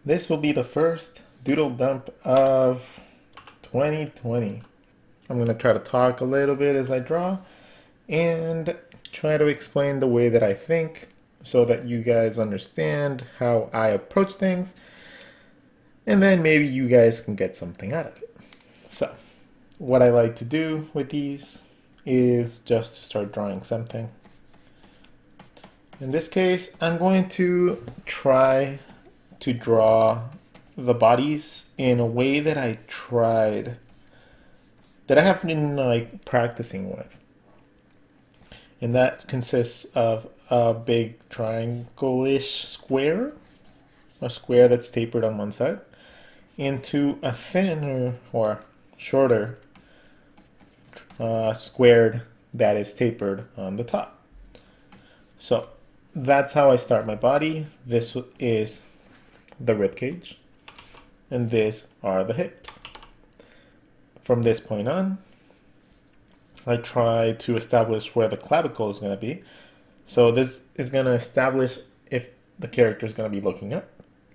This will be the first doodle dump of 2020. I'm going to try to talk a little bit as I draw and try to explain the way that I think so that you guys understand how I approach things, and then maybe you guys can get something out of it. So, what I like to do with these is just to start drawing something. In this case, I'm going to try to draw the bodies in a way that I have been like practicing with. And that consists of a big triangle-ish square, a square that's tapered on one side, into a thinner or shorter squared that is tapered on the top. So that's how I start my body. This is the rib cage, and these are the hips. From this point on, I try to establish where the clavicle is going to be. So this is going to establish if the character is going to be looking up,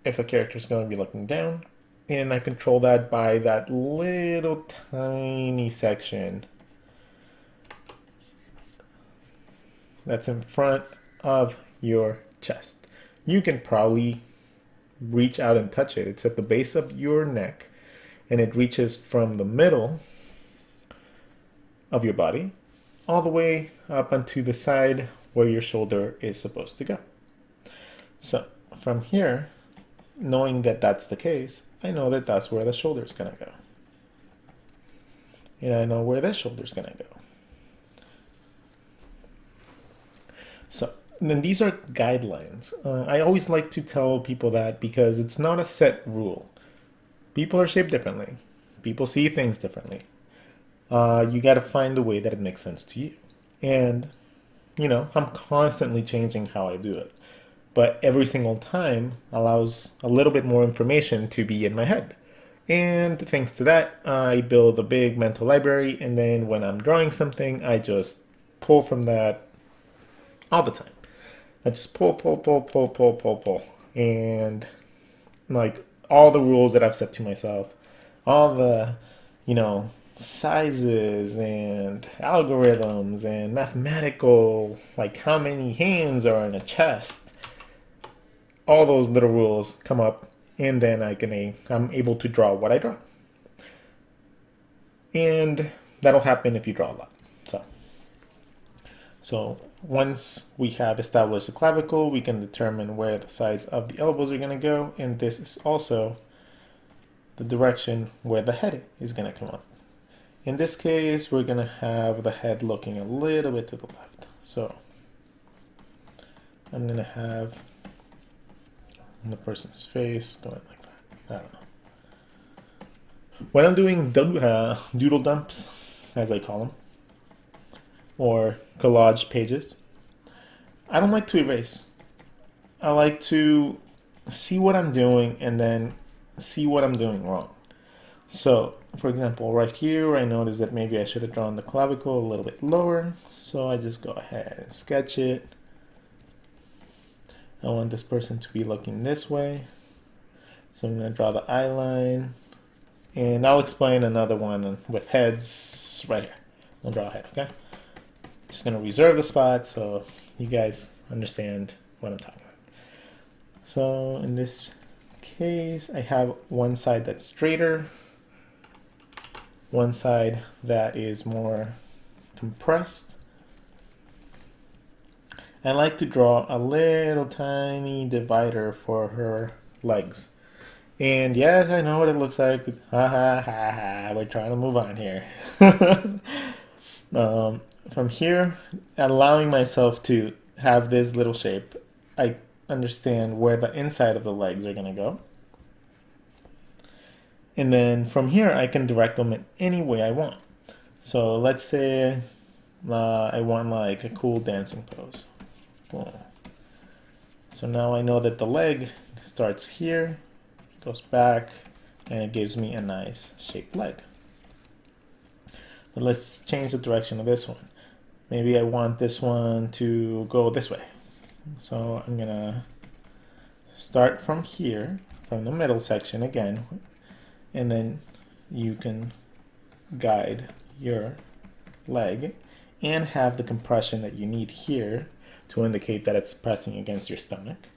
if the character is going to be looking down, and I control that by that little tiny section that's in front of your chest. You can probably reach out and touch it. It's at the base of your neck, and it reaches from the middle of your body all the way up onto the side where your shoulder is supposed to go. So from here, knowing that that's the case, I know that that's where the shoulder is going to go. And I know where this shoulder is going to go. So then these are guidelines. I always like to tell people that because it's not a set rule. People are shaped differently. People see things differently. You got to find a way that it makes sense to you. And, I'm constantly changing how I do it. But every single time allows a little bit more information to be in my head. And thanks to that, I build a big mental library. And then when I'm drawing something, I just pull from that all the time. I just pull. And like all the rules that I've set to myself, all the, sizes and algorithms and mathematical, like how many hands are in a chest, all those little rules come up, and then I'm able to draw what I draw. And that'll happen if you draw a lot. So once we have established the clavicle, we can determine where the sides of the elbows are going to go, and this is also the direction where the head is going to come up. In this case, we're going to have the head looking a little bit to the left. So I'm going to have the person's face going like that. I don't know. When I'm doing doodle dumps, as I call them, or collage pages, I don't like to erase. I like to see what I'm doing and then see what I'm doing wrong. So, for example, right here, I noticed that maybe I should have drawn the clavicle a little bit lower. So I just go ahead and sketch it. I want this person to be looking this way. So I'm going to draw the eye line. And I'll explain another one with heads right here. I'll draw a head, okay? Just going to reserve the spot so you guys understand what I'm talking about. So in this case, I have one side that's straighter, one side that is more compressed. I like to draw a little tiny divider for her legs. And yes, I know what it looks like. Ha ha ha ha. We're trying to move on here. From here, allowing myself to have this little shape, I understand where the inside of the legs are going to go. And then from here, I can direct them in any way I want. So let's say I want like a cool dancing pose. Boom. So now I know that the leg starts here, goes back, and it gives me a nice shaped leg. But let's change the direction of this one. Maybe I want this one to go this way. So I'm gonna start from here from the middle section again, and then you can guide your leg and have the compression that you need here to indicate that it's pressing against your stomach.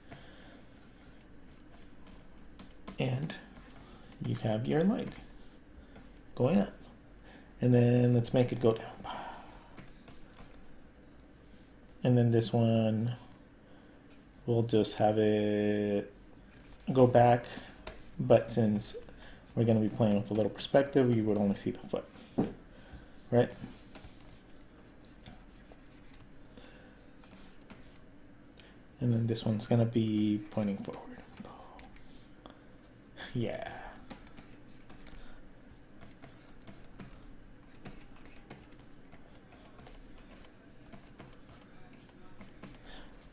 And you have your leg going up. And then let's make it go down. And then this one, we'll just have it go back. But since we're going to be playing with a little perspective, you would only see the foot, right? And then this one's going to be pointing forward. Yeah.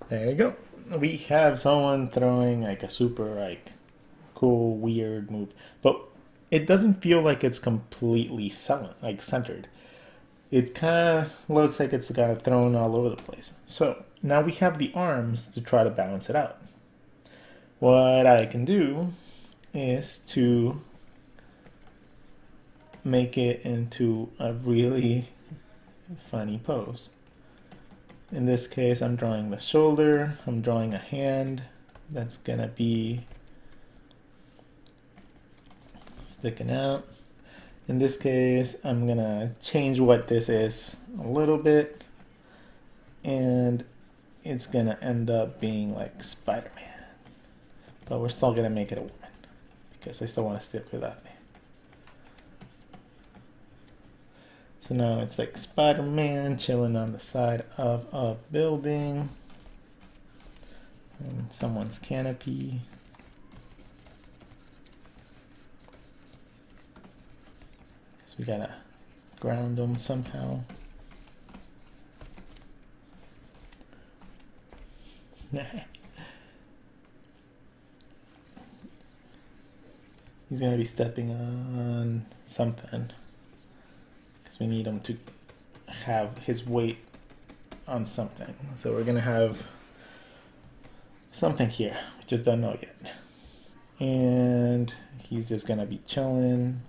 There you go. We have someone throwing like a super like cool weird move, but it doesn't feel like it's completely centered. It kind of looks like it's kind of thrown all over the place. So now we have the arms to try to balance it out. What I can do is to make it into a really funny pose. In this case, I'm drawing the shoulder, I'm drawing a hand that's gonna be sticking out. In this case, I'm gonna change what this is a little bit, and it's gonna end up being like Spider-Man. But we're still gonna make it a woman, because I still wanna stick with that name. So now it's like Spider-Man chilling on the side of a building. And someone's canopy. So we gotta ground them somehow. He's gonna be stepping on something. We need him to have his weight on something. So we're gonna have something here. We just don't know yet. And he's just gonna be chilling.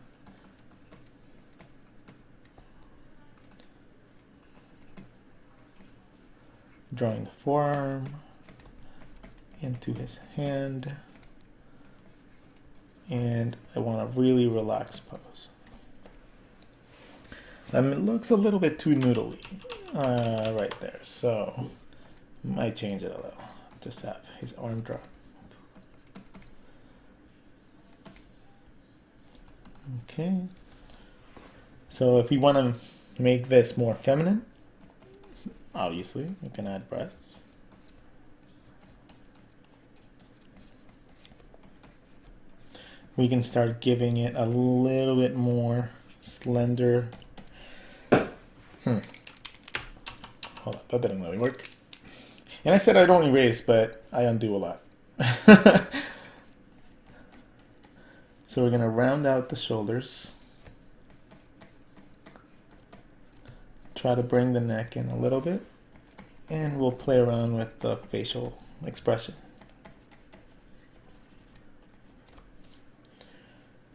Drawing the forearm into his hand. And I want a really relaxed pose. It looks a little bit too noodly right there, so might change it a little. Just have his arm drop. Okay. So if we want to make this more feminine, obviously we can add breasts. We can start giving it a little bit more slender. Hold on, that didn't really work. And I said I don't erase, but I undo a lot. So we're gonna round out the shoulders. Try to bring the neck in a little bit. And we'll play around with the facial expression.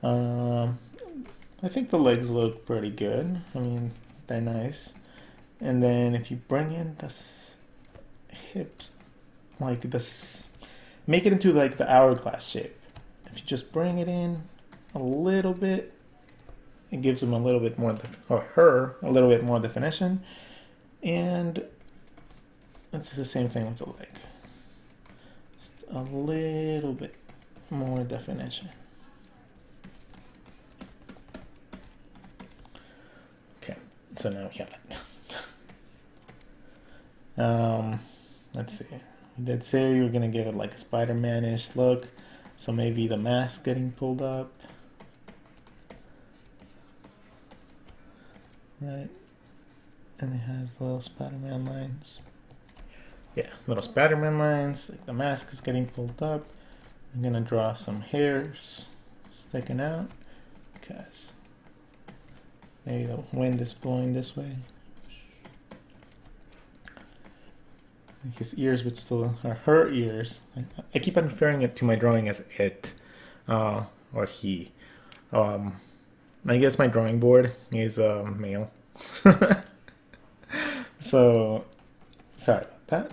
I think the legs look pretty good. I mean, they're nice. And then if you bring in the hips, like this, make it into like the hourglass shape. If you just bring it in a little bit, it gives him a little bit more, or her, a little bit more definition. And it's the same thing with the leg. Just a little bit more definition. So now we have it. Let's see. We did say we were gonna give it like a Spider-Man-ish look. So maybe the mask getting pulled up. Right. And it has little Spider-Man lines. Yeah, little Spider-Man lines. Like the mask is getting pulled up. I'm gonna draw some hairs sticking out because maybe the wind is blowing this way. His ears would still, or her ears. I keep on referring it to my drawing as it, or he. I guess my drawing board is male. So, sorry about that.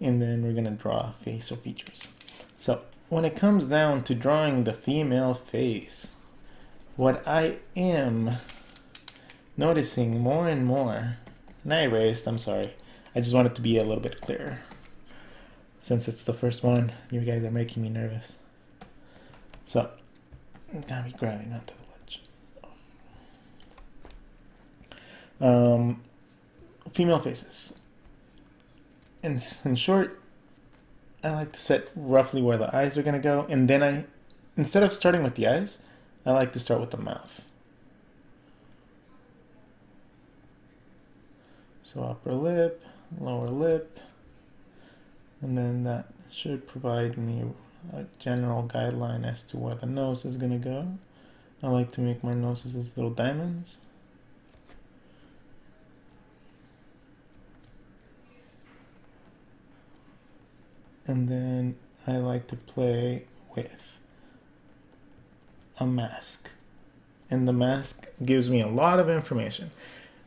And then we're gonna draw face or features. So, when it comes down to drawing the female face, what I am noticing more and more, and I erased, I'm sorry, I just want it to be a little bit clearer. Since it's the first one, you guys are making me nervous. So, I'm gonna be grabbing onto the ledge. Female faces. In short, I like to set roughly where the eyes are gonna go, and then instead of starting with the eyes, I like to start with the mouth. So upper lip, lower lip, and then that should provide me a general guideline as to where the nose is gonna go. I like to make my noses as little diamonds. And then I like to play with a mask. And the mask gives me a lot of information.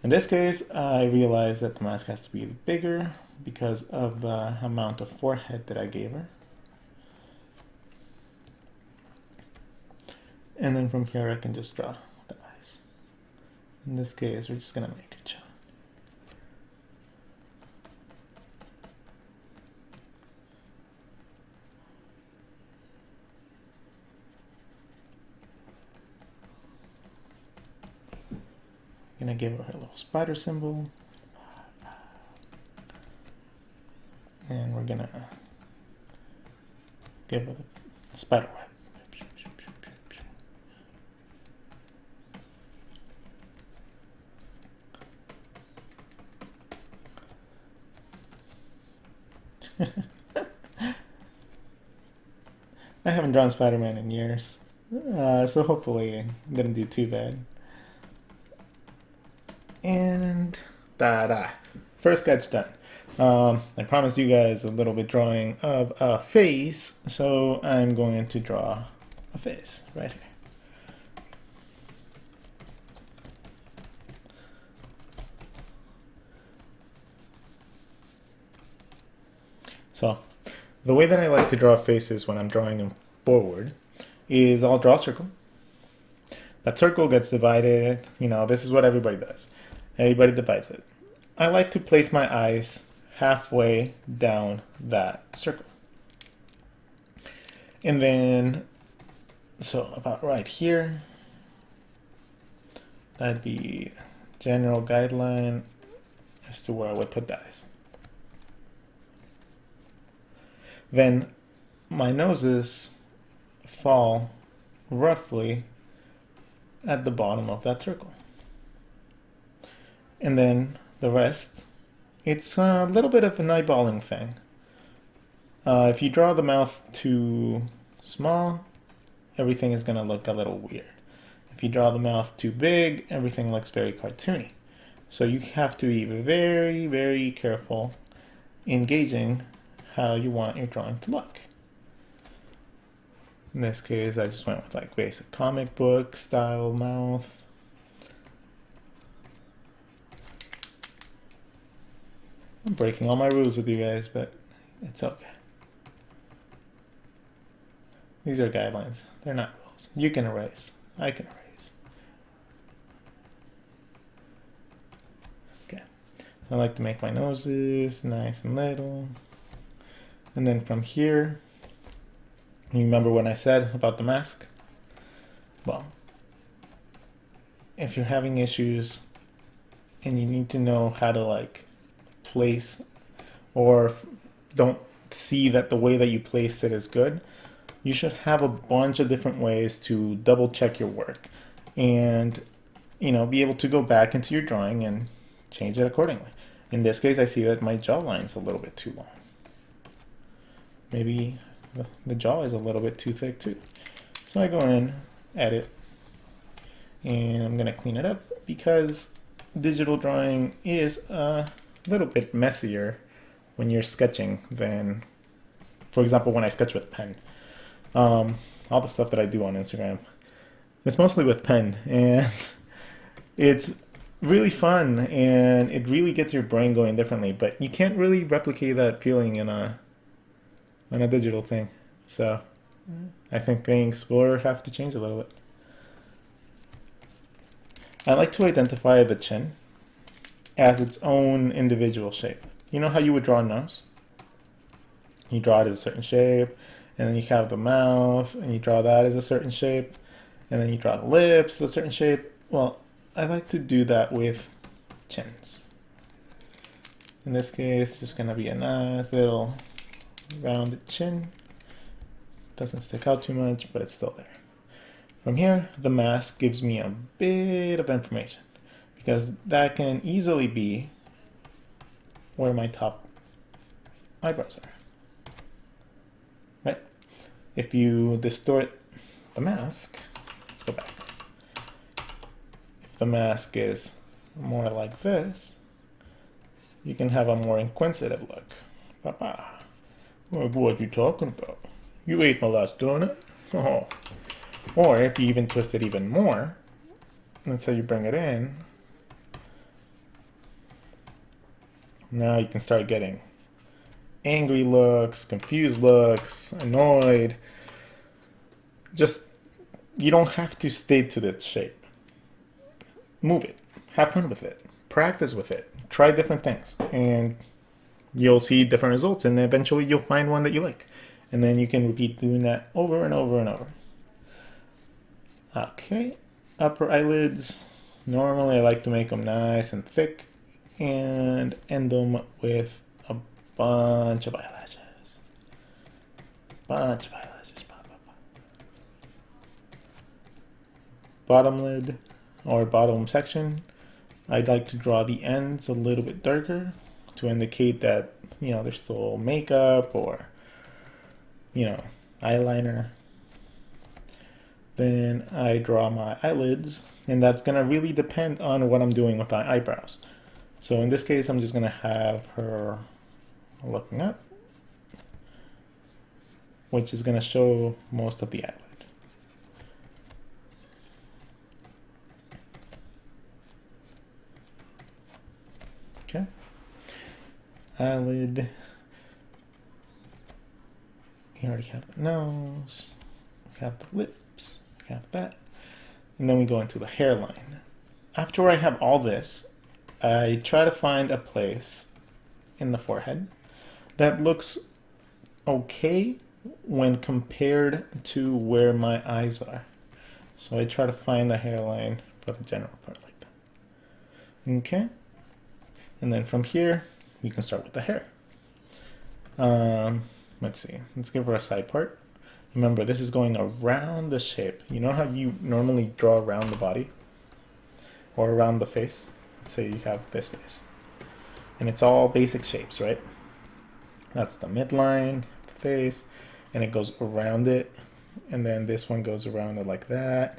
In this case, I realized that the mask has to be bigger because of the amount of forehead that I gave her. And then from here I can just draw the eyes. In this case, we're just gonna make a child. Gonna give her a little spider symbol. And we're gonna give her the spider web. I haven't drawn Spider-Man in years, so hopefully I didn't do too bad. And first sketch done. I promised you guys a little bit drawing of a face, so I'm going to draw a face right here. So the way that I like to draw faces when I'm drawing them forward is I'll draw a circle. That circle gets divided, this is what everybody does. Everybody divides it. I like to place my eyes halfway down that circle. And then, so about right here, that'd be general guideline as to where I would put the eyes. Then my noses fall roughly at the bottom of that circle. And then the rest, it's a little bit of an eyeballing thing. If you draw the mouth too small, everything is going to look a little weird. If you draw the mouth too big, everything looks very cartoony. So you have to be very, very careful in gauging how you want your drawing to look. In this case, I just went with like basic comic book style mouth. I'm breaking all my rules with you guys, but it's okay. These are guidelines. They're not rules. You can erase. I can erase. Okay. So I like to make my noses nice and little. And then from here, you remember what I said about the mask? Well, if you're having issues and you need to know how to place, or don't see that the way that you placed it is good, you should have a bunch of different ways to double check your work and be able to go back into your drawing and change it accordingly. In this case, I see that my jawline's a little bit too long. Maybe the jaw is a little bit too thick too. So I go in, edit, and I'm gonna clean it up because digital drawing is a little bit messier when you're sketching than, for example, when I sketch with pen. All the stuff that I do on Instagram. It's mostly with pen, and it's really fun, and it really gets your brain going differently. But you can't really replicate that feeling in a digital thing. So I think things will have to change a little bit. I like to identify the chin as its own individual shape. You know how you would draw a nose? You draw it as a certain shape, and then you have the mouth, and you draw that as a certain shape, and then you draw the lips as a certain shape. Well, I like to do that with chins. In this case, just gonna be a nice little rounded chin. Doesn't stick out too much, but it's still there. From here, the mask gives me a bit of information, because that can easily be where my top eyebrows are. Right? If you distort the mask, let's go back. If the mask is more like this, you can have a more inquisitive look. Papa, what are you talking about? You ate my last donut? Oh. Or if you even twist it even more, that's how you bring it in. Now you can start getting angry looks, confused looks, annoyed. Just, you don't have to stay to this shape. Move it. Have fun with it. Practice with it. Try different things. And you'll see different results. And eventually you'll find one that you like. And then you can repeat doing that over and over and over. Okay. Upper eyelids. Normally I like to make them nice and thick. And end them with a bunch of eyelashes. Bunch of eyelashes. Pop, pop, pop. Bottom lid or bottom section, I'd like to draw the ends a little bit darker to indicate that, you know, there's still makeup or, you know, eyeliner. Then I draw my eyelids, and that's gonna really depend on what I'm doing with my eyebrows. So in this case, I'm just gonna have her looking up, which is gonna show most of the eyelid. Okay. Eyelid. We already have the nose, we have the lips, we have that. And then we go into the hairline. After I have all this, I try to find a place in the forehead that looks okay when compared to where my eyes are. So I try to find the hairline for the general part like that. Okay. And then from here, we can start with the hair. Let's see. Let's give her a side part. Remember, this is going around the shape. You know how you normally draw around the body? Or around the face? Let's say you have this face. And it's all basic shapes, right? That's the midline of the face. And it goes around it. And then this one goes around it like that.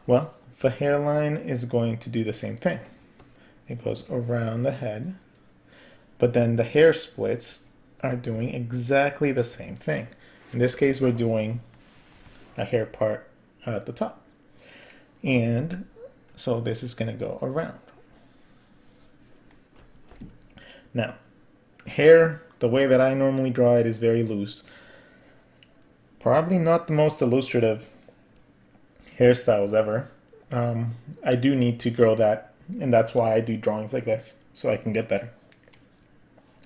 Well, the hairline is going to do the same thing. It goes around the head, but then the hair splits are doing exactly the same thing. In this case, we're doing a hair part at the top. And so this is going to go around. Now, hair, the way that I normally draw it is very loose. Probably not the most illustrative hairstyles ever. I do need to grow that. And that's why I do drawings like this, so I can get better.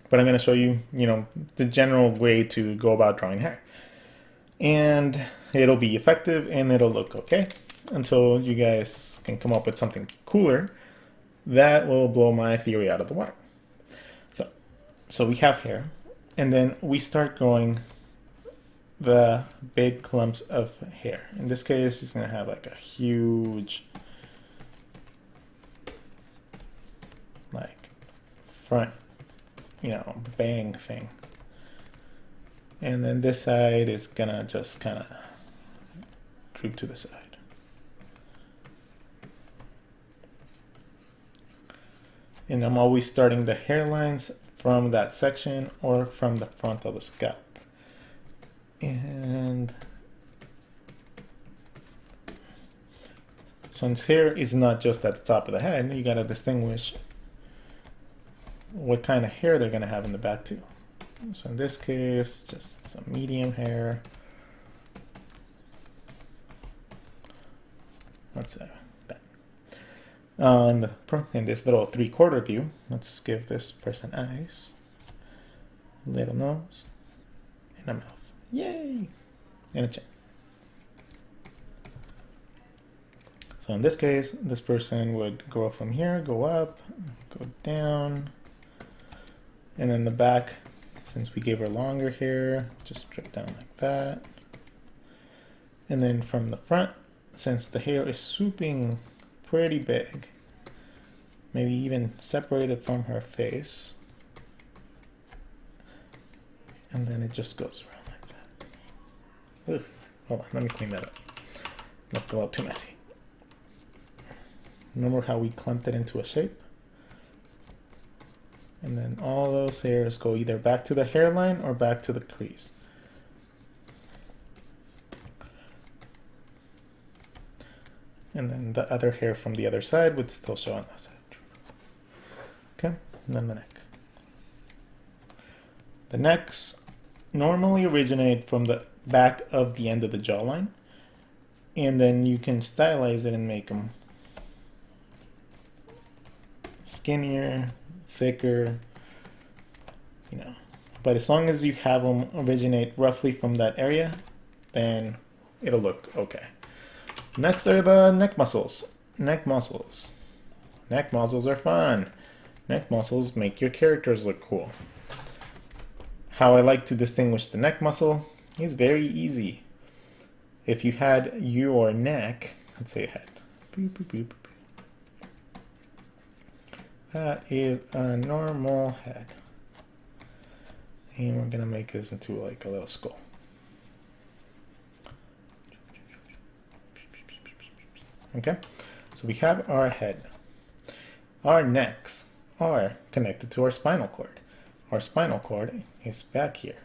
But I'm going to show you, you know, the general way to go about drawing hair. And it'll be effective and it'll look okay until you guys can come up with something cooler that will blow my theory out of the water. So we have hair, and then we start growing the big clumps of hair. In this case, it's going to have like a huge front, you know, bang thing. And then this side is gonna just kind of droop to the side. And I'm always starting the hairlines from that section or from the front of the scalp. And since hair is not just at the top of the head, you gotta distinguish what kind of hair they're gonna have in the back too. So in this case, just some medium hair. Let's say that. In this little 3/4 view, let's give this person eyes, little nose, and a mouth. Yay! And a chin. So in this case, this person would go from here, go up, go down, and then the back, since we gave her longer hair, just strip down like that. And then from the front, since the hair is swooping pretty big, maybe even separated from her face, and then it just goes around like that. Ugh. Hold on, let me clean that up. Looked a little too messy. Remember how we clumped it into a shape? And then all those hairs go either back to the hairline or back to the crease. And then the other hair from the other side would still show on that side. Okay, and then the neck. The necks normally originate from the back of the end of the jawline, and then you can stylize it and make them skinnier, thicker, you know. But as long as you have them originate roughly from that area, then it'll look okay. Next are the neck muscles. Neck muscles. Neck muscles are fun. Neck muscles make your characters look cool. How I like to distinguish the neck muscle is very easy. If you had your neck, let's say head. Boop, boop, boop, boop. That is a normal head. And we're gonna make this into like a little skull. Okay, so we have our head. Our necks are connected to our spinal cord. Our spinal cord is back here.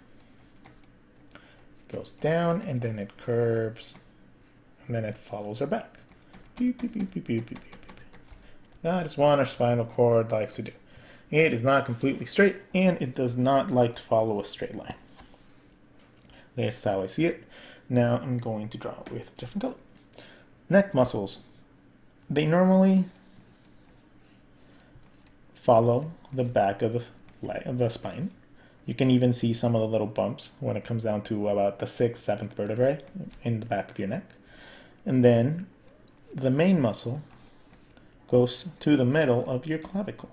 It goes down and then it curves and then it follows our back. Beep, beep, beep, beep, beep, beep, beep. That is what our spinal cord likes to do. It is not completely straight and it does not like to follow a straight line. That's how I see it. Now I'm going to draw it with a different color. Neck muscles, they normally follow the back of the spine. You can even see some of the little bumps when it comes down to about the 6th, 7th vertebrae in the back of your neck. And then the main muscle goes to the middle of your clavicle.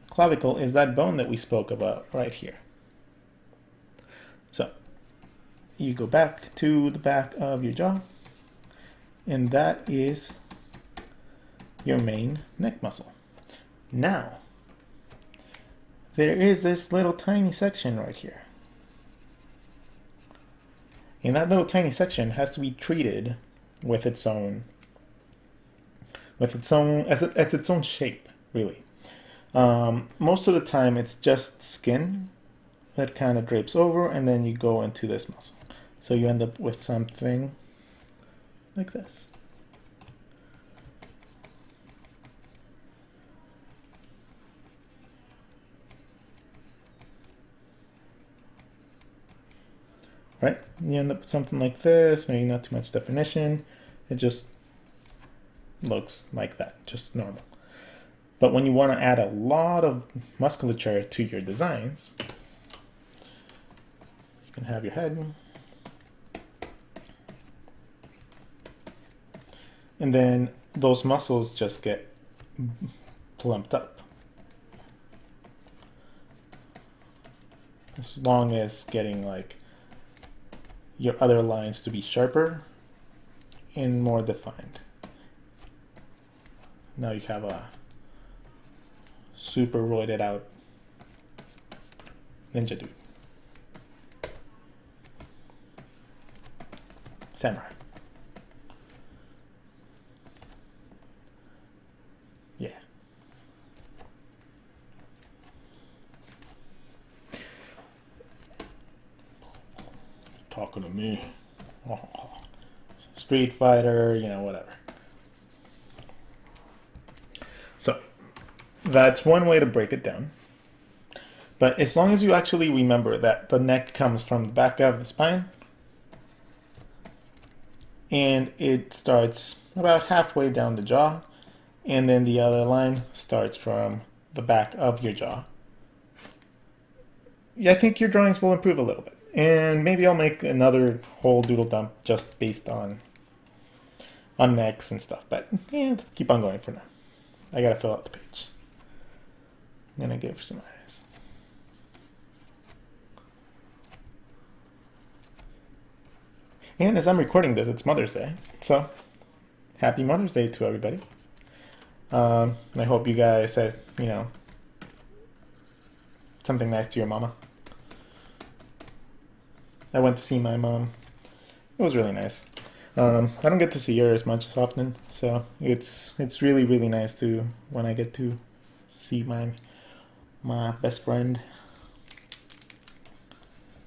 Clavicle is that bone that we spoke about right here. So you go back to the back of your jaw, and that is your main neck muscle. Now, there is this little tiny section right here. And that little tiny section has to be treated with its own, as its own shape, really. Most of the time it's just skin that kind of drapes over, and then you go into this muscle. So you end up with something like this. Right? You end up with something like this, maybe not too much definition. It just looks like that, just normal. But when you want to add a lot of musculature to your designs, you can have your head. And then those muscles just get plumped up. As long as getting like your other lines to be sharper and more defined. Now you have a super roided out ninja dude. Samurai. Yeah. Talking to me. Street Fighter, you know, whatever. that's one way to break it down. But as long as you actually remember that the neck comes from the back of the spine, and it starts about halfway down the jaw, and then the other line starts from the back of your jaw. Yeah, I think your drawings will improve a little bit. And maybe I'll make another whole doodle dump just based on necks and stuff. But yeah, let's keep on going for now. I gotta fill out the page. I'm gonna give some eyes. And as I'm recording this, it's Mother's Day. So, happy Mother's Day to everybody. And I hope you guys said, you know, something nice to your mama. I went to see my mom. It was really nice. I don't get to see her as much as often, so it's really, really nice to when I get to see my best friend.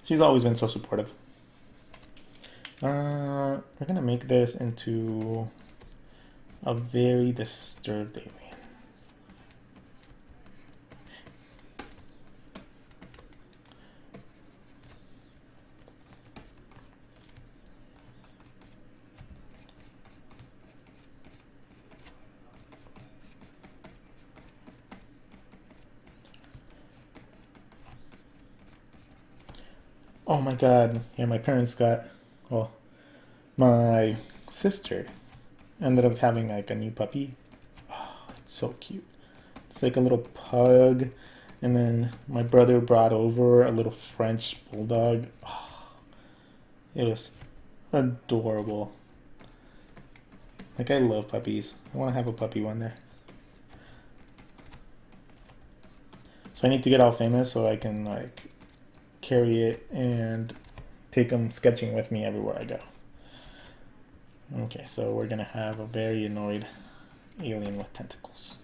She's always been so supportive. We're gonna make this into a very disturbed alien. Oh my god, yeah, my parents got, well, my sister ended up having like a new puppy. Oh, it's so cute. It's like a little pug, and then my brother brought over a little French bulldog. Oh, it was adorable. Like, I love puppies. I want to have a puppy one day. So I need to get all famous so I can like carry it and take them sketching with me everywhere I go. Okay, so we're gonna have a very annoyed alien with tentacles.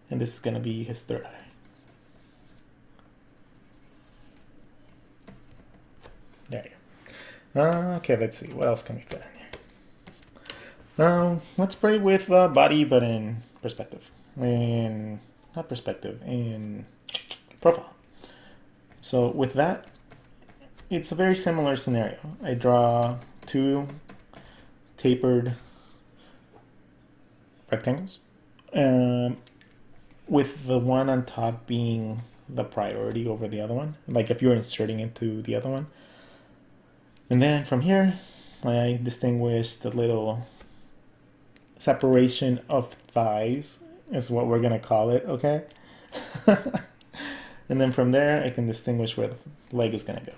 And this is gonna be his third eye. There you go. Okay, let's see. What else can we fit in here? Let's play with body, but in perspective. Not perspective, in profile. So with that, it's a very similar scenario. I draw two tapered rectangles, with the one on top being the priority over the other one, like if you're inserting into the other one. And then from here, I distinguish the little separation of thighs is what we're gonna call it, okay? And then from there, I can distinguish where the leg is gonna go.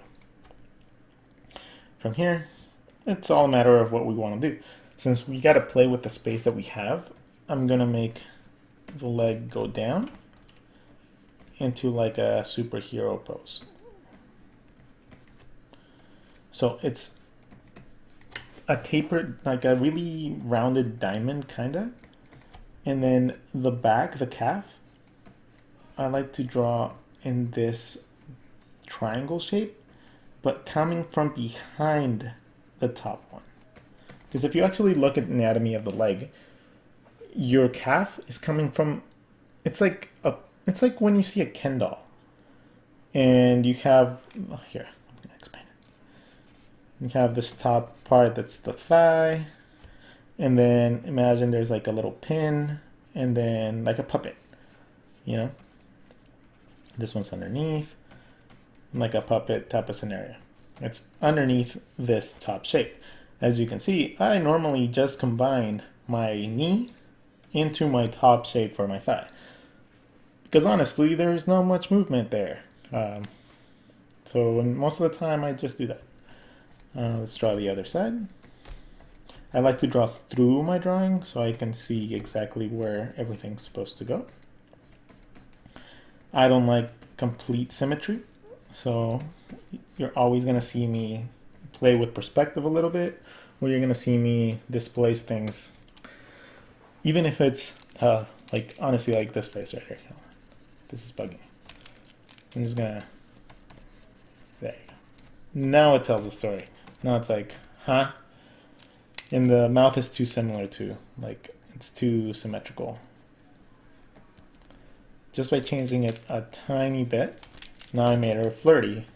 From here, it's all a matter of what we want to do. Since we gotta play with the space that we have, I'm gonna make the leg go down into like a superhero pose. So it's a tapered, like a really rounded diamond kinda. And then the back, the calf, I like to draw in this triangle shape, but coming from behind the top one. Because if you actually look at the anatomy of the leg, your calf is coming from, it's like when you see a Ken doll. And you have, here, I'm gonna explain it. You have this top part that's the thigh, and then imagine there's like a little pin, and then like a puppet, you know? This one's underneath, like a puppet type of scenario. It's underneath this top shape. As you can see, I normally just combine my knee into my top shape for my thigh. Because honestly, there's not much movement there. So most of the time, I just do that. Let's draw the other side. I like to draw through my drawing so I can see exactly where everything's supposed to go. I don't like complete symmetry, so you're always going to see me play with perspective a little bit, or you're going to see me displace things, even if it's like honestly like this face right here. This is bugging me. I'm just going to, there you go. Now it tells a story. Now it's like, huh? And the mouth is too similar too, like it's too symmetrical. Just by changing it a tiny bit, now I made her flirty.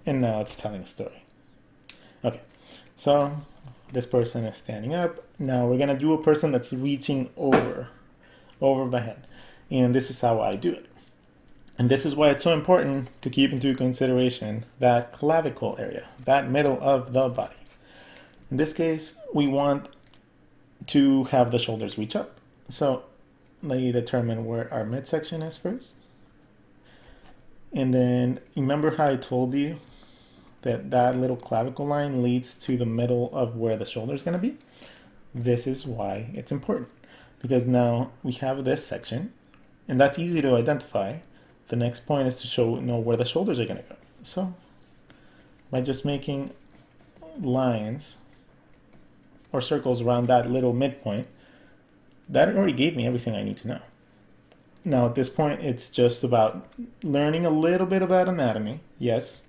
And now it's telling a story. Okay, so this person is standing up. Now we're gonna do a person that's reaching over my head. And this is how I do it. And this is why it's so important to keep into consideration that clavicle area, that middle of the body. In this case, we want to have the shoulders reach up. So let me determine where our midsection is first. And then remember how I told you that that little clavicle line leads to the middle of where the shoulder is going to be? This is why it's important. Because now we have this section, and that's easy to identify. The next point is to know where the shoulders are going to go. So by just making lines or circles around that little midpoint, that already gave me everything I need to know. Now at this point, it's just about learning a little bit about anatomy. Yes,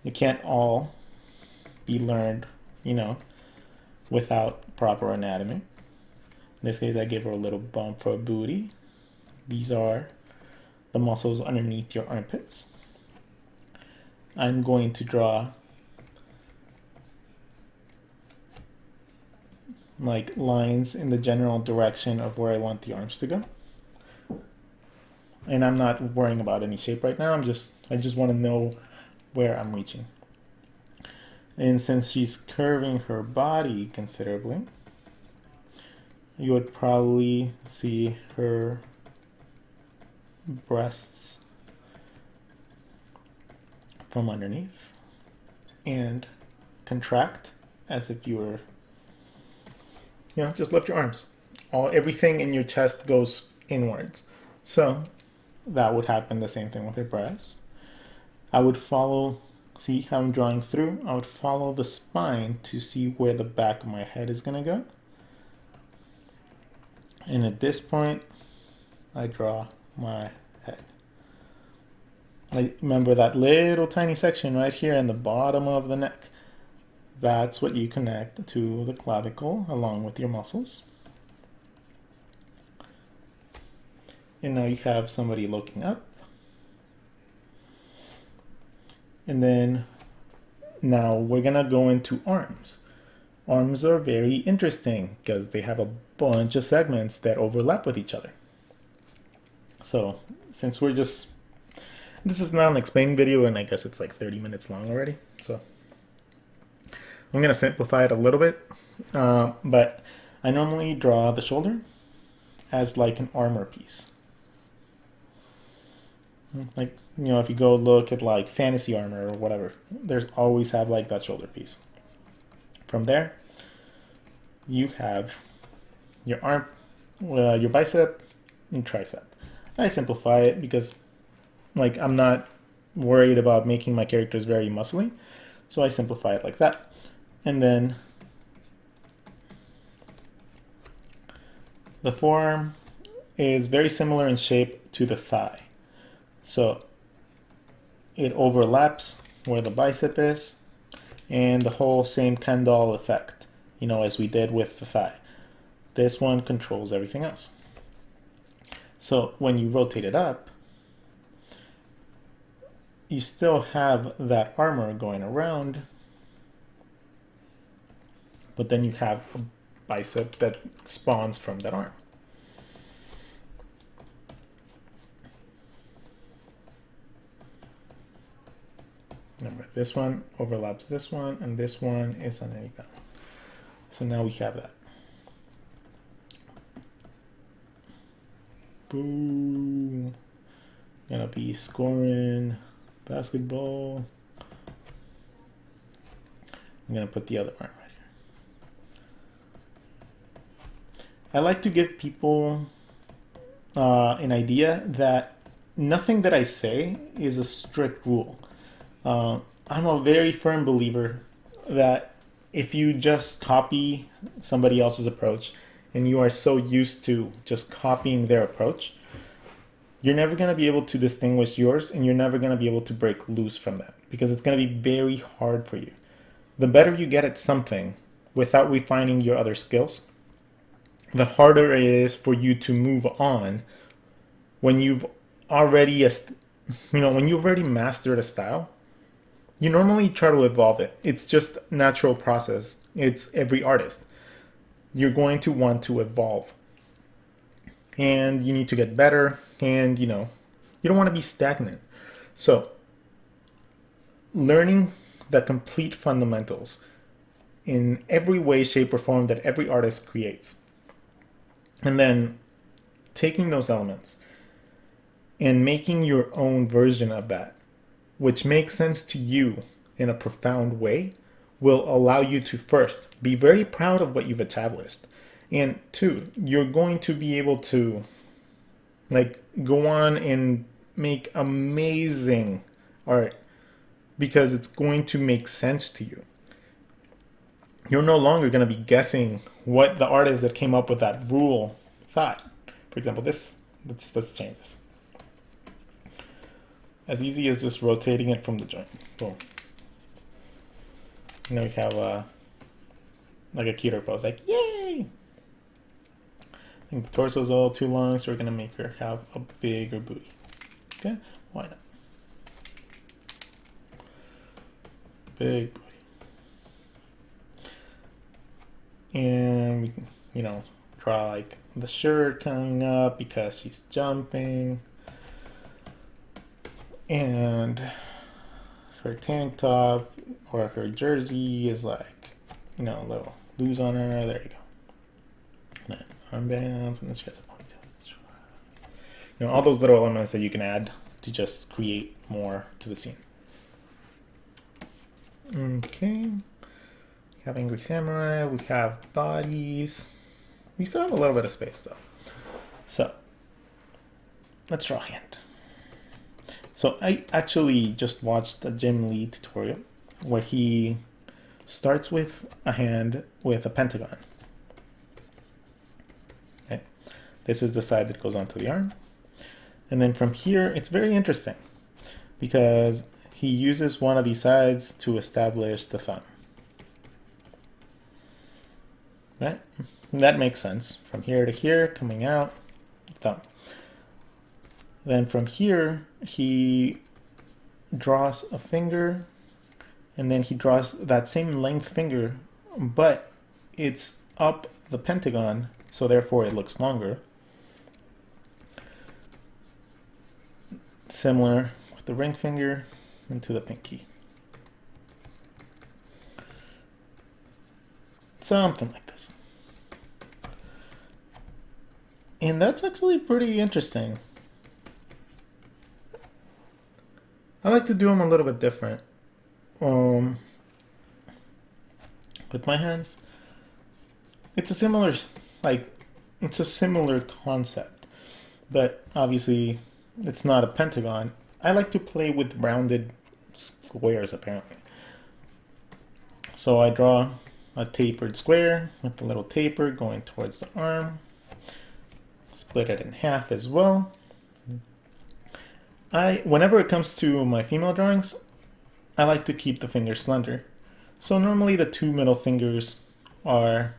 it can't all be learned, without proper anatomy. In this case, I give her a little bump for a booty. These are the muscles underneath your armpits. I'm going to draw like lines in the general direction of where I want the arms to go. And I'm not worrying about any shape right now. I just want to know where I'm reaching. And since she's curving her body considerably, you would probably see her breasts from underneath and contract as if you were, just lift your arms. Everything in your chest goes inwards. So that would happen the same thing with her breasts. I would follow, see how I'm drawing through? I would follow the spine to see where the back of my head is going to go. And at this point, I draw my head. Remember that little tiny section right here in the bottom of the neck. That's what you connect to the clavicle along with your muscles. And now you have somebody looking up. And then now we're gonna go into arms. Arms are very interesting because they have a bunch of segments that overlap with each other. So since this is not an explained video, and I guess it's like 30 minutes long already. So I'm gonna simplify it a little bit, but I normally draw the shoulder as like an armor piece. Like, if you go look at like fantasy armor or whatever, there's always have like that shoulder piece. From there, you have your arm, your bicep and tricep. I simplify it because like I'm not worried about making my characters very muscly. So I simplify it like that. And then the forearm is very similar in shape to the thigh. So it overlaps where the bicep is, and the whole same Kendall effect, as we did with the thigh. This one controls everything else. So when you rotate it up, you still have that armor going around, but then you have a bicep that spawns from that arm. Remember, this one overlaps this one, and this one is underneath that one. So now we have that. Boom. Gonna be scoring basketball. I'm gonna put the other arm right here. I like to give people an idea that nothing that I say is a strict rule. I'm a very firm believer that if you just copy somebody else's approach and you are so used to just copying their approach, you're never going to be able to distinguish yours, and you're never going to be able to break loose from that because it's going to be very hard for you. the better you get at something without refining your other skills, the harder it is for you to move on when you've already, when you've already mastered a style. You normally try to evolve it. It's just natural process. It's every artist. You're going to want to evolve. And you need to get better, and you don't want to be stagnant. So, learning the complete fundamentals in every way, shape, or form that every artist creates. And then taking those elements and making your own version of that, which makes sense to you in a profound way, will allow you to, first, be very proud of what you've established. And two, you're going to be able to go on and make amazing art because it's going to make sense to you. You're no longer going to be guessing what the artist that came up with that rule thought. For example, let's change this. As easy as just rotating it from the joint. Boom. Now we have a cuter pose, like, yay! I think the torso's a little too long, so we're gonna make her have a bigger booty. Okay, why not? Big booty. And we can, draw like the shirt coming up because she's jumping. And her tank top or her jersey is like, a little loose on her. There you go. And armbands, and then she has a ponytail. All those little elements that you can add to just create more to the scene. Okay. We have Angry Samurai. We have bodies. We still have a little bit of space though. So let's draw a hand. So I actually just watched a Jim Lee tutorial where he starts with a hand with a pentagon. Okay. This is the side that goes onto the arm. And then from here, it's very interesting because he uses one of these sides to establish the thumb. Right? And that makes sense. From here to here, coming out, thumb. Then from here, he draws a finger, and then he draws that same length finger, but it's up the pentagon, so therefore it looks longer. Similar with the ring finger into the pinky. Something like this. And that's actually pretty interesting. I like to do them a little bit different. With my hands, it's a similar concept, but obviously it's not a pentagon. I like to play with rounded squares apparently. So I draw a tapered square with a little taper going towards the arm. Split it in half as well. Whenever it comes to my female drawings, I like to keep the fingers slender. So normally the two middle fingers are,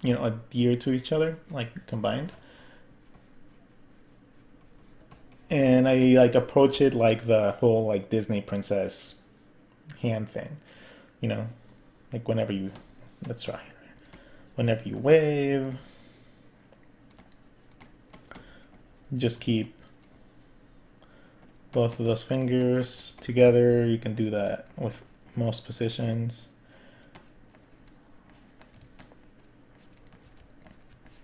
adhered to each other, like combined. And I approach it like the whole Disney princess hand thing. Whenever you, let's try it. Whenever you wave, just keep both of those fingers together. You can do that with most positions.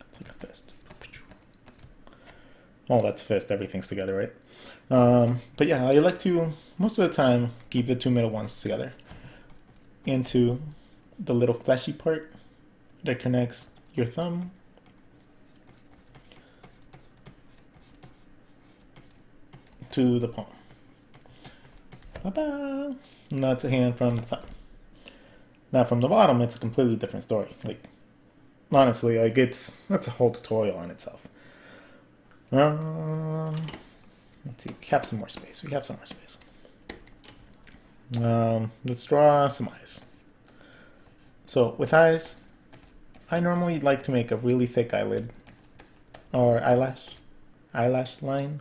It's like a fist. Oh, that's fist. Everything's together, right? But yeah, I like to, most of the time, keep the two middle ones together into the little fleshy part that connects your thumb to the palm. Ba-ba! And that's a hand from the top. Now from the bottom, it's a completely different story. Honestly, that's a whole tutorial on itself. Let's see, we have some more space. Let's draw some eyes. So with eyes, I normally like to make a really thick eyelid or eyelash line.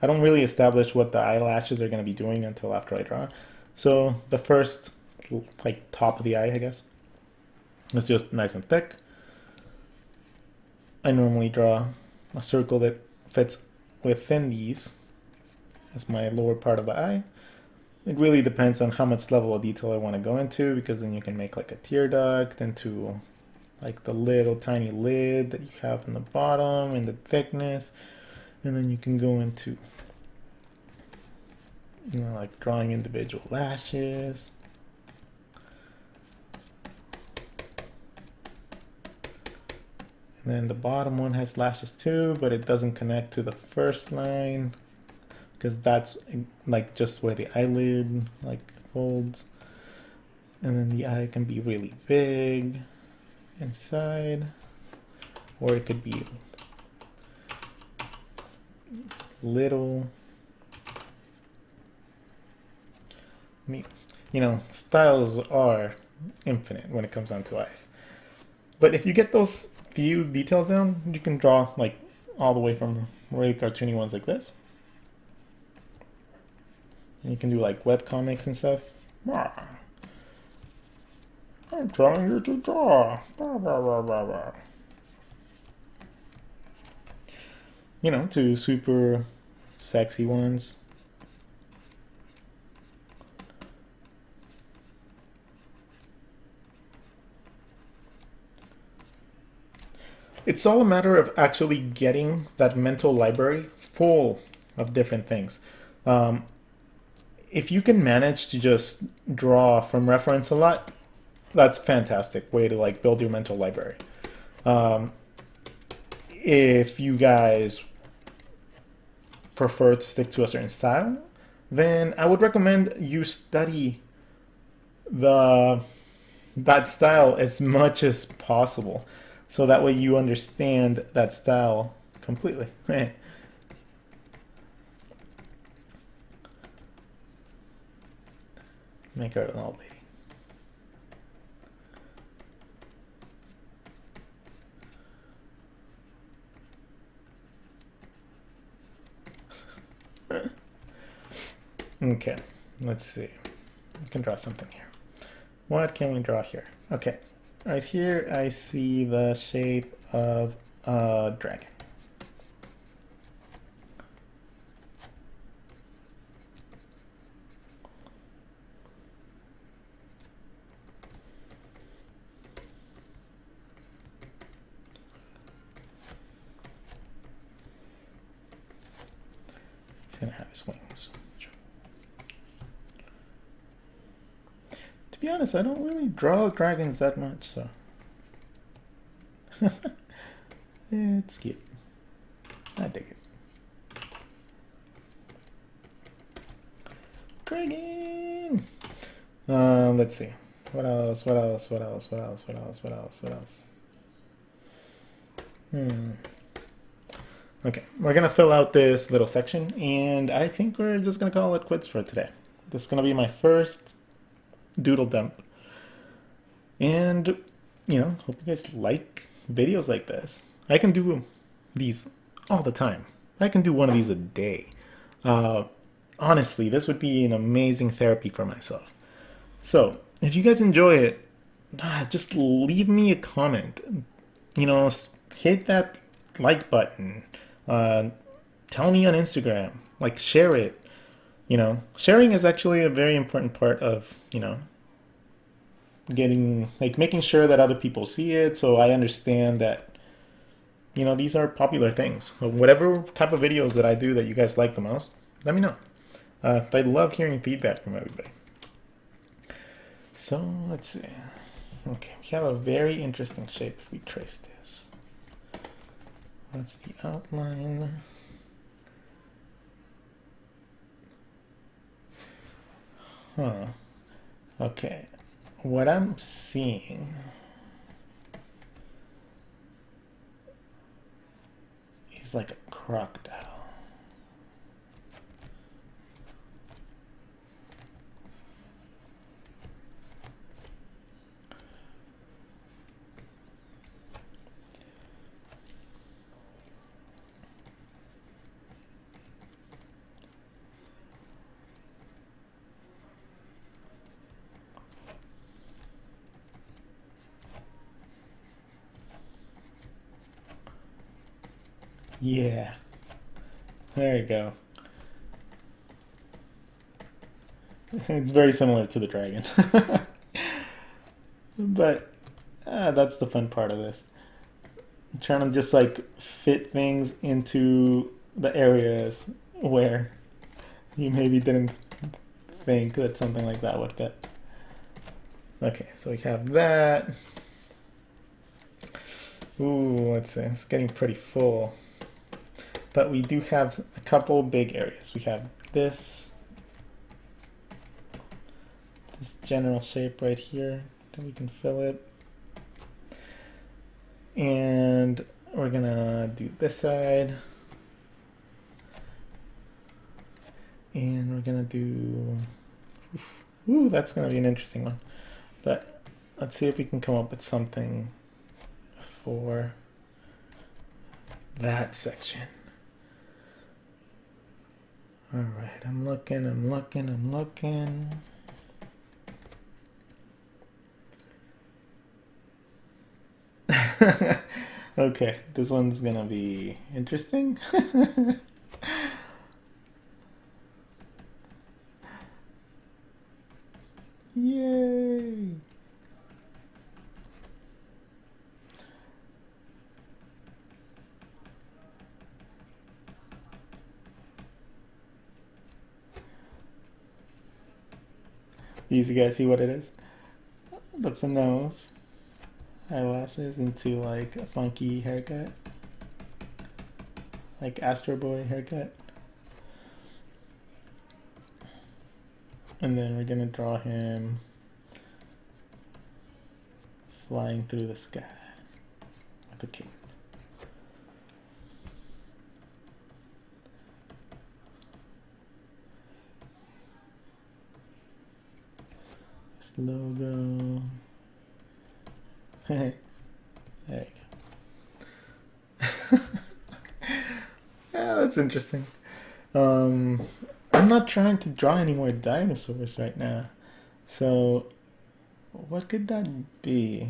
I don't really establish what the eyelashes are going to be doing until after I draw. So the first, like, top of the eye, I guess, is just nice and thick. I normally draw a circle that fits within these as my lower part of the eye. It really depends on how much level of detail I want to go into, because then you can make like a tear duct into like the little tiny lid that you have in the bottom and the thickness, and then you can go into, you know, like drawing individual lashes. And then the bottom one has lashes too, but it doesn't connect to the first line because that's like just where the eyelid like folds. And then the eye can be really big inside, or it could be little. I mean, you know, styles are infinite when it comes down to eyes. But if you get those few details down, you can draw like all the way from really cartoony ones like this. And you can do like web comics and stuff. I'm telling you to draw. You know, to super sexy ones. It's all a matter of actually getting that mental library full of different things. If you can manage to just draw from reference a lot, that's a fantastic way to like build your mental library. If you guys prefer to stick to a certain style, then I would recommend you study that style as much as possible, so that way you understand that style completely. Make her an old lady. Okay, let's see. We can draw something here. What can we draw here? Okay, right here I see the shape of a dragon. He's gonna have his wings. To be honest, I don't really draw dragons that much, so it's cute. I dig it. Dragon! Let's see. What else? What else? What else? What else? What else? What else? What else? Okay, we're gonna fill out this little section, and I think we're just gonna call it quits for today. This is gonna be my first doodle dump. And, you know, hope you guys like videos like this. I can do these all the time. I can do one of these a day. Honestly, this would be an amazing therapy for myself. So, if you guys enjoy it, just leave me a comment. You know, hit that like button. Tell me on Instagram. Like, share it. You know, sharing is actually a very important part of, you know, making sure that other people see it, so I understand that, you know, these are popular things. So whatever type of videos that I do that you guys like the most, let me know. I love hearing feedback from everybody. So let's see. Okay, we have a very interesting shape if we trace this. That's the outline. Huh. Okay. What I'm seeing is like a crocodile. Yeah. There you go. It's very similar to the dragon. But that's the fun part of this. I'm trying to just like fit things into the areas where you maybe didn't think that something like that would fit. Okay, so we have that. Ooh, let's see, it's getting pretty full. But we do have a couple big areas. We have this general shape right here that we can fill it. And we're gonna do this side. And we're gonna do, ooh, that's gonna be an interesting one. But let's see if we can come up with something for that section. All right, I'm looking. Okay, this one's gonna be interesting. Yay! You guys see what it is? That's a nose. Eyelashes into like a funky haircut. Like Astro Boy haircut. And then we're gonna draw him flying through the sky with a cape. This logo. There you go. Yeah, that's interesting. I'm not trying to draw any more dinosaurs right now. So, what could that be?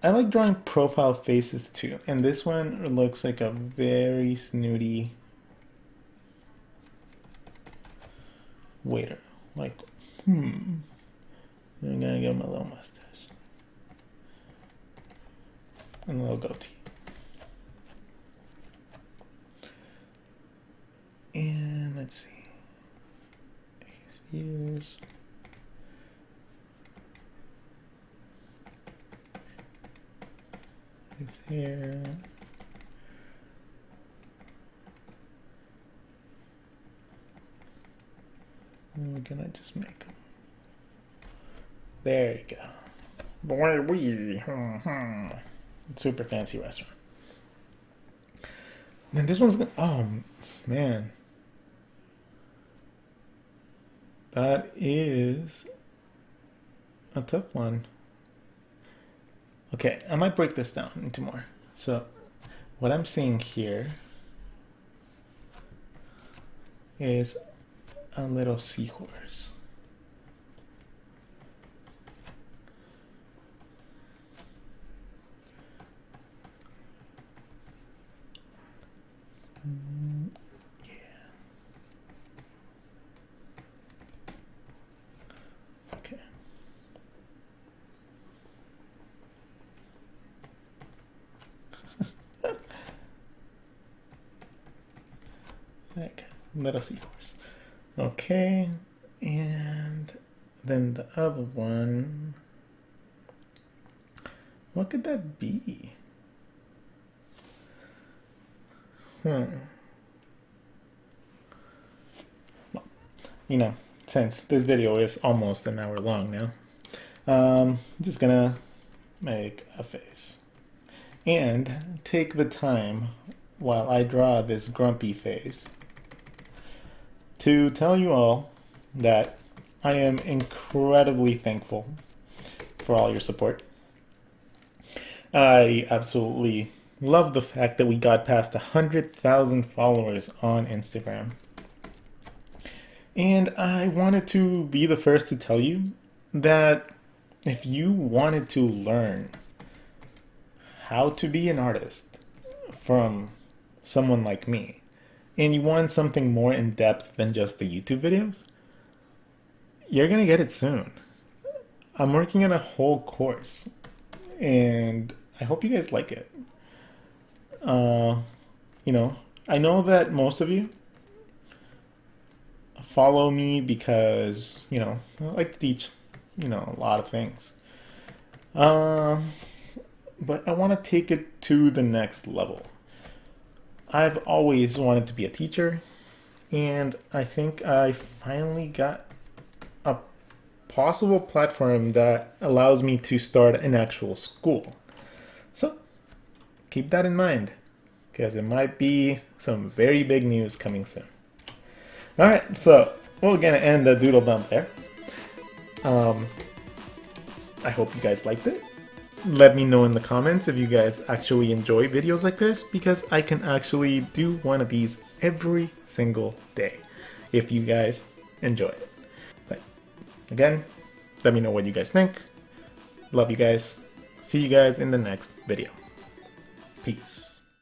I like drawing profile faces too. And this one looks like a very snooty waiter. Like, I'm gonna give him a little mustache. And a little goatee. And let's see. His ears. His hair. And we're gonna just make them. There you go. Boy, we. Super fancy restaurant. And this one's gonna. Oh, man. That is a tough one. Okay, I might break this down into more. So, what I'm seeing here is a little seahorse. Little seahorse. Okay, and then the other one. What could that be? Well, you know, since this video is almost an hour long now, I'm just gonna make a face and take the time while I draw this grumpy face to tell you all that I am incredibly thankful for all your support. I absolutely love the fact that we got past 100,000 followers on Instagram. And I wanted to be the first to tell you that if you wanted to learn how to be an artist from someone like me, and you want something more in depth than just the YouTube videos, you're gonna get it soon. I'm working on a whole course, and I hope you guys like it. You know, I know that most of you follow me because, you know, I like to teach, you know, a lot of things. But I want to take it to the next level. I've always wanted to be a teacher, and I think I finally got a possible platform that allows me to start an actual school. So keep that in mind, because it might be some very big news coming soon. Alright, so we're gonna end the doodle dump there. I hope you guys liked it. Let me know in the comments if you guys actually enjoy videos like this, because I can actually do one of these every single day if you guys enjoy it. But again, let me know what you guys think. Love you guys. See you guys in the next video. Peace.